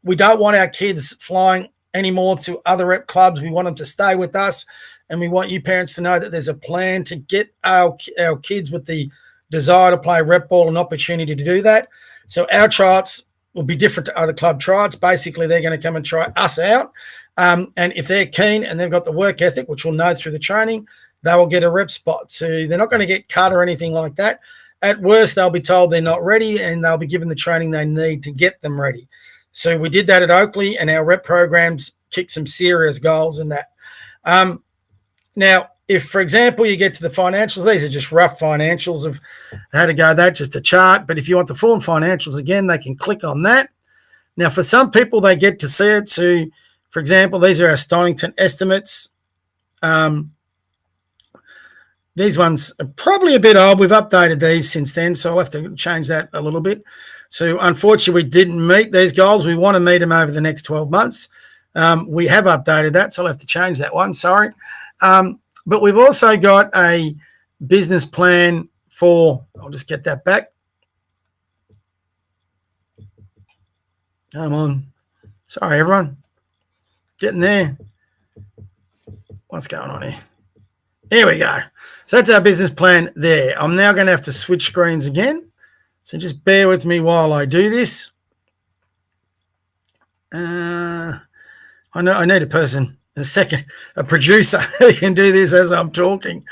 We don't want our kids flying anymore to other rep clubs. We want them to stay with us, and we want you parents to know that there's a plan to get our kids with the desire to play rep ball an opportunity to do that. So our tryouts will be different to other club tryouts. Basically, they're going to come and try us out. And if they're keen and they've got the work ethic, which we'll know through the training, they will get a rep spot. So they're not going to get cut or anything like that. At worst, they'll be told they're not ready, and they'll be given the training they need to get them ready. So we did that at Oakley, and our rep programs kicked some serious goals in that. Now, if, for example, you get to the financials, these are just rough financials of how to go that, just a chart. But if you want the full financials, again, they can click on that. Now, for some people, they get to see it. So, for example, these are our Stonington estimates. These ones are probably a bit old. We've updated these since then, so I'll have to change that a little bit. So, unfortunately, we didn't meet these goals. We want to meet them over the next 12 months. We have updated that, so I'll have to change that one. Sorry. But we've also got a business plan for, I'll just get that back. Come on. Sorry, everyone. Getting there. What's going on here? Here we go. So that's our business plan there. I'm now going to have to switch screens again. So just bear with me while I do this. I need a person, a producer who can do this as I'm talking.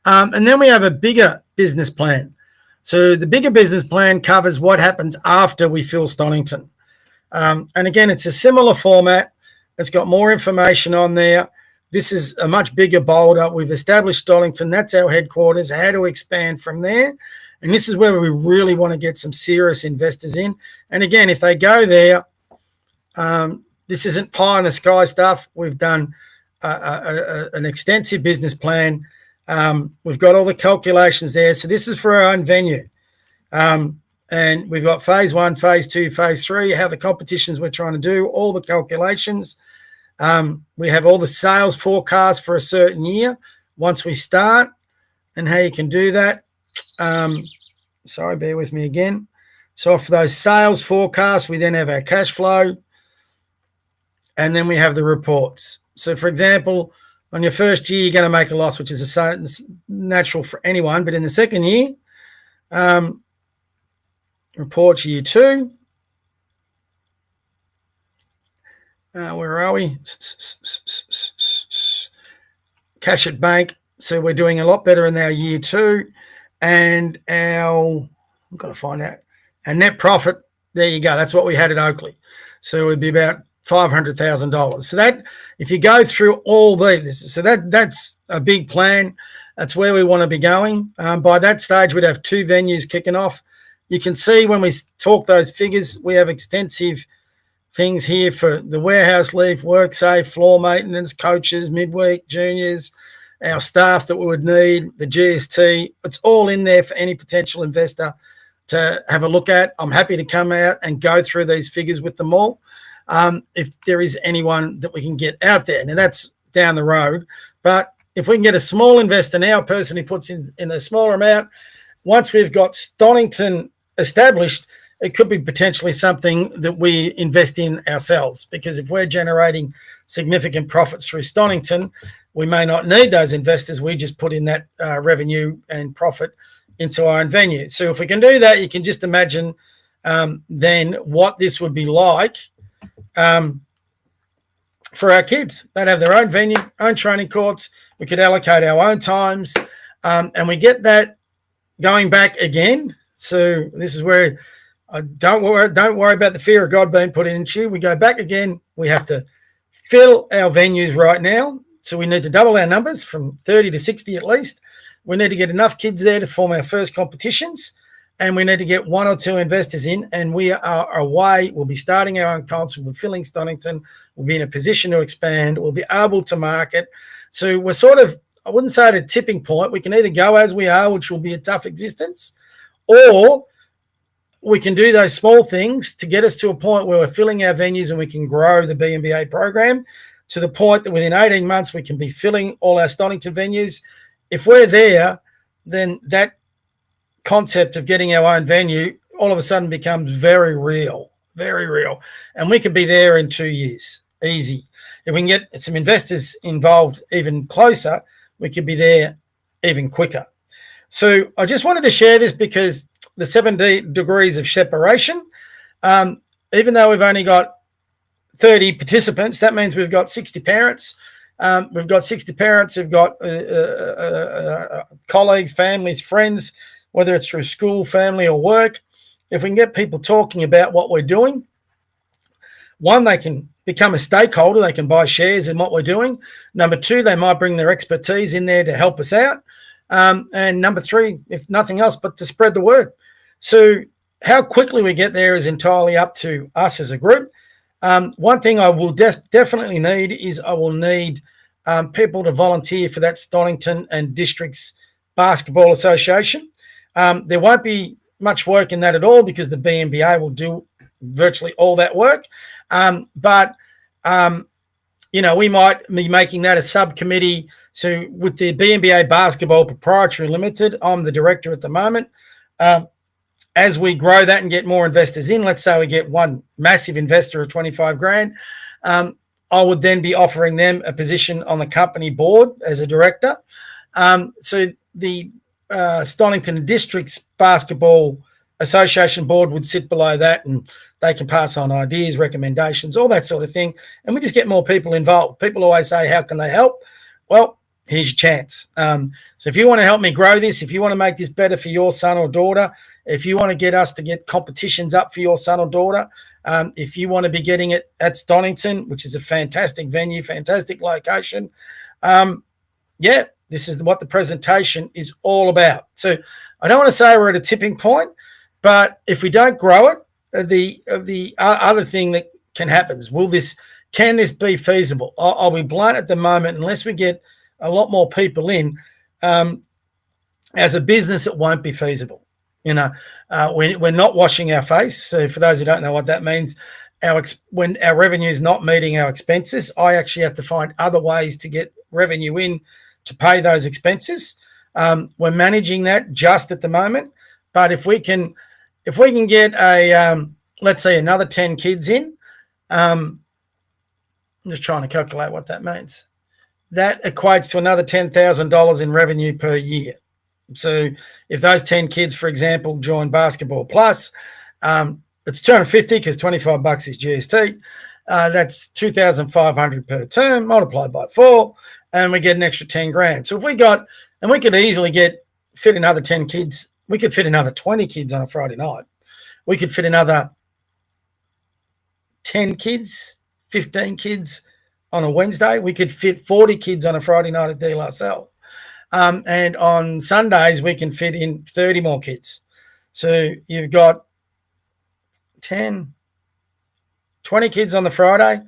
And then we have a bigger business plan. So the bigger business plan covers what happens after we fill Stonington. And again, it's a similar format. It's got more information on there. This is a much bigger, bolder. We've established Stonington. That's our headquarters. How to expand from there. And this is where we really want to get some serious investors in. And again, if they go there, this isn't pie in the sky stuff. We've done an extensive business plan. We've got all the calculations there. So this is for our own venue. And we've got phase 1, phase 2, phase 3, how the competitions we're trying to do, all the calculations. We have all the sales forecasts for a certain year once we start and how you can do that. Sorry, bear with me again. So for those sales forecasts, we then have our cash flow, and then we have the reports. So, for example, on your first year, you're going to make a loss, which is natural for anyone. But in the second year, reports year 2. Where are we? Cash at bank. So we're doing a lot better in our year 2. And I've got to find out. Our net profit, there you go. That's what we had at Oakley. So it would be about $500,000. So that, if you go through all these, so that's a big plan. That's where we want to be going. By that stage, we'd have 2 venues kicking off. You can see when we talk those figures, we have extensive things here for the warehouse leave, WorkSafe, floor maintenance, coaches, midweek, juniors, our staff that we would need, the GST. It's all in there for any potential investor to have a look at. I'm happy to come out and go through these figures with them all. If there is anyone that we can get out there. Now, that's down the road. But if we can get a small investor now, a person who puts in a smaller amount, once we've got Stonington established, it could be potentially something that we invest in ourselves, because if we're generating significant profits through Stonington, we may not need those investors. We just put in that revenue and profit into our own venue. So if we can do that, you can just imagine then what this would be like for our kids. They'd have their own venue, own training courts. We could allocate our own times, and we get that going back again. So this is where don't worry about the fear of God being put into you. We go back again. We have to fill our venues right now. So we need to double our numbers from 30 to 60 at least. We need to get enough kids there to form our first competitions, and we need to get 1 or 2 investors in, and we are away. We'll be starting our own comps. We'll be filling Stonington. We'll be in a position to expand. We'll be able to market. So we're sort of, I wouldn't say at a tipping point. We can either go as we are, which will be a tough existence, or we can do those small things to get us to a point where we're filling our venues and we can grow the BMBA program to the point that within 18 months we can be filling all our Stonington venues. If we're there, then that concept of getting our own venue all of a sudden becomes very real, very real. And we could be there in 2 years, easy. If we can get some investors involved even closer, we could be there even quicker. So I just wanted to share this because the 7 degrees of separation, even though we've only got 30 participants, that means we've got 60 parents. We've got 60 parents who've got colleagues, families, friends, whether it's through school, family, or work. If we can get people talking about what we're doing, one, they can become a stakeholder. They can buy shares in what we're doing. Number two, they might bring their expertise in there to help us out. And number three, if nothing else, but to spread the word. So how quickly we get there is entirely up to us as a group. One thing I will definitely need is I will need people to volunteer for that Stonington and Districts Basketball Association. There won't be much work in that at all because the BMBA will do virtually all that work. But we might be making that a subcommittee. So with the BMBA Basketball Proprietary Limited, I'm the director at the moment. As we grow that and get more investors in, let's say we get one massive investor of 25 grand, I would then be offering them a position on the company board as a director. So the Stonington Districts Basketball Association board would sit below that, and they can pass on ideas, recommendations, all that sort of thing. And we just get more people involved. People always say, how can they help? Well, here's your chance. So if you want to help me grow this, if you want to make this better for your son or daughter, if you want to get us to get competitions up for your son or daughter, if you want to be getting it at Stonington, which is a fantastic venue, fantastic location, this is what the presentation is all about. So I don't want to say we're at a tipping point, but if we don't grow it, the other thing that can happen is, can this be feasible? I'll be blunt at the moment, unless we get a lot more people in, as a business, it won't be feasible. We're not washing our face. So for those who don't know what that means, when our revenue is not meeting our expenses, I actually have to find other ways to get revenue in to pay those expenses. We're managing that just at the moment, but if we can get let's say another 10 kids in, I'm just trying to calculate what that means. That equates to another $10,000 in revenue per year. So if those 10 kids, for example, join Basketball Plus, it's $250 because $25 is GST. That's $2,500 per term multiplied by 4, and we get an extra 10 grand. So if we could easily fit another 10 kids. We could fit another 20 kids on a Friday night. We could fit another 10 kids, 15 kids on a Wednesday. We could fit 40 kids on a Friday night at De La Salle. And on Sundays, we can fit in 30 more kids. So you've got 10, 20 kids on the Friday,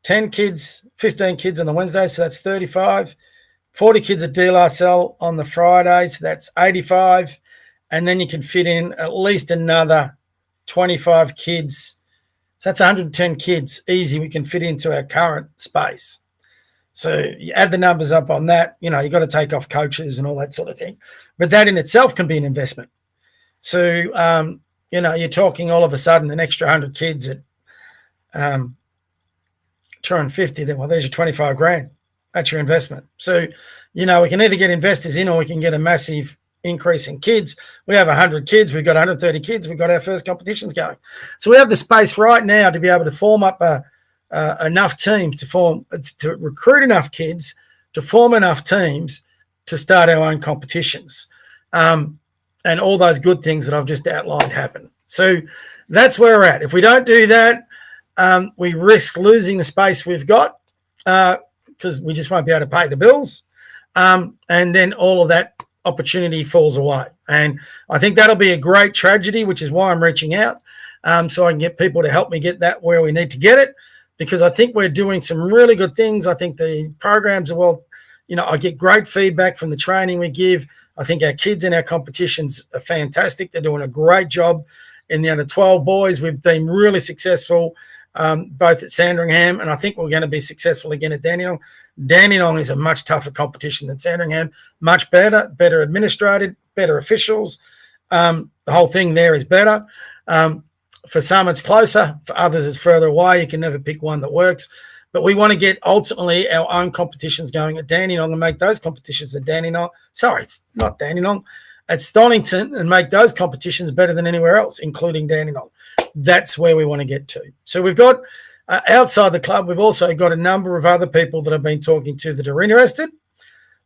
10 kids, 15 kids on the Wednesday, so that's 35. 40 kids at De La Salle on the Friday, so that's 85. And then you can fit in at least another 25 kids. So that's 110 kids easy we can fit into our current space. So you add the numbers up on that, you've got to take off coaches and all that sort of thing. But that in itself can be an investment. So, you're talking all of a sudden an extra 100 kids at 250. Then, well, there's your 25 grand. That's your investment. So, we can either get investors in or we can get a massive increase in kids. We have 100 kids. We've got 130 kids. We've got our first competitions going. So we have the space right now to be able to form up enough teams to recruit enough kids, to form enough teams to start our own competitions. And all those good things that I've just outlined happen. So that's where we're at. If we don't do that, we risk losing the space we've got because we just won't be able to pay the bills. And then all of that opportunity falls away. And I think that'll be a great tragedy, which is why I'm reaching out, so I can get people to help me get that where we need to get it, because I think we're doing some really good things. I think the programs are I get great feedback from the training we give. I think our kids in our competitions are fantastic. They're doing a great job in the under 12 boys. We've been really successful both at Sandringham, and I think we're going to be successful again at Dandenong. Dandenong is a much tougher competition than Sandringham, much better administrated, better officials. The whole thing there is better. For some, it's closer. For others, it's further away. You can never pick one that works. But we want to get ultimately our own competitions going at Dandenong and make those competitions at Dandenong. Sorry, it's not Dandenong. At Stonington, and make those competitions better than anywhere else, including Dandenong. That's where we want to get to. So we've got, outside the club, we've also got a number of other people that I've been talking to that are interested,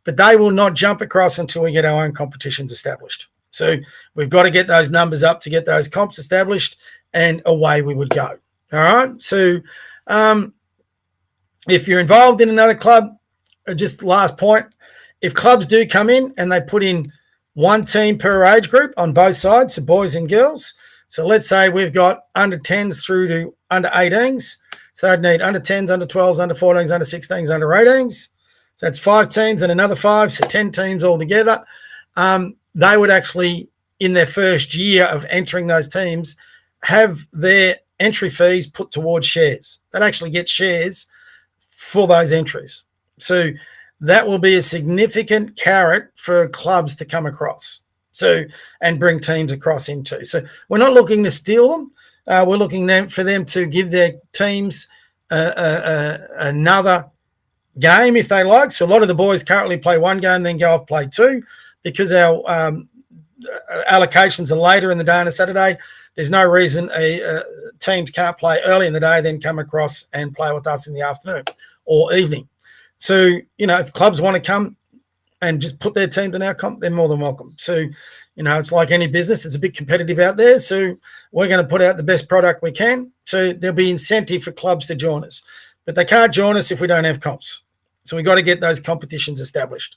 but they will not jump across until we get our own competitions established. So we've got to get those numbers up to get those comps established, and away we would go. All right. So if you're involved in another club, just last point, if clubs do come in and they put in one team per age group on both sides, so boys and girls. So let's say we've got under 10s through to under 18s. So they'd need under 10s, under 12s, under 14s, under 16s, under 18s. So that's 5 teams and another 5, so 10 teams altogether. They would actually, in their first year of entering those teams, have their entry fees put towards shares. They'd actually get shares for those entries. So that will be a significant carrot for clubs to come across. So, and bring teams across into. So we're not looking to steal them. We're looking for them to give their teams another game if they like. So a lot of the boys currently play one game, then go off play 2, because our allocations are later in the day on a Saturday. There's no reason teams can't play early in the day, then come across and play with us in the afternoon or evening. So, if clubs want to come and just put their teams in our comp, they're more than welcome. So, it's like any business. It's a bit competitive out there. So we're going to put out the best product we can. So there'll be incentive for clubs to join us. But they can't join us if we don't have comps. So we've got to get those competitions established.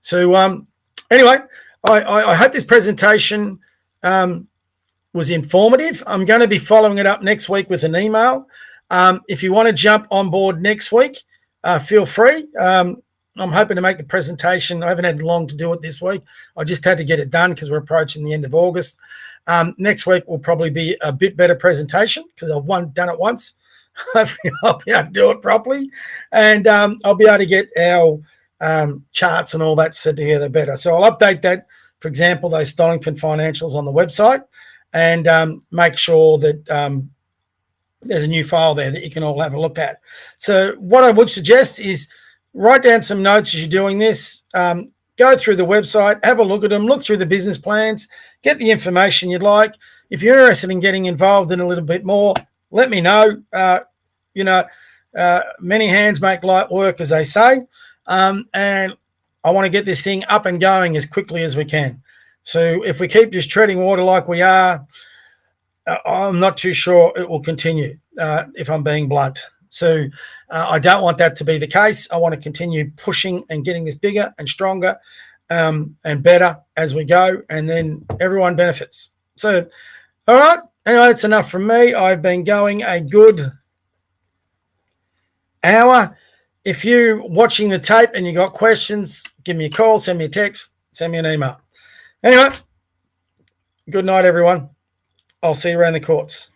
So anyway, I hope this presentation was informative. I'm going to be following it up next week with an email. If you want to jump on board next week, feel free. I'm hoping to make the presentation. I haven't had long to do it this week. I just had to get it done because we're approaching the end of August. Next week will probably be a bit better presentation because I've done it once. Hopefully I'll be able to do it properly. And I'll be able to get our charts and all that set together better. So I'll update that, for example, those Stolington financials on the website, and make sure that there's a new file there that you can all have a look at. So what I would suggest is write down some notes as you're doing this. Go through the website, have a look at them, look through the business plans, get the information you'd like. If you're interested in getting involved in a little bit more, let me know. Many hands make light work, as they say. And I want to get this thing up and going as quickly as we can. So if we keep just treading water like we are, I'm not too sure it will continue, if I'm being blunt. So I don't want that to be the case. I want to continue pushing and getting this bigger and stronger and better as we go, and then everyone benefits. So, all right. Anyway, that's enough from me. I've been going a good hour. If you're watching the tape and you got questions, give me a call, send me a text, send me an email. Anyway, good night, everyone. I'll see you around the courts.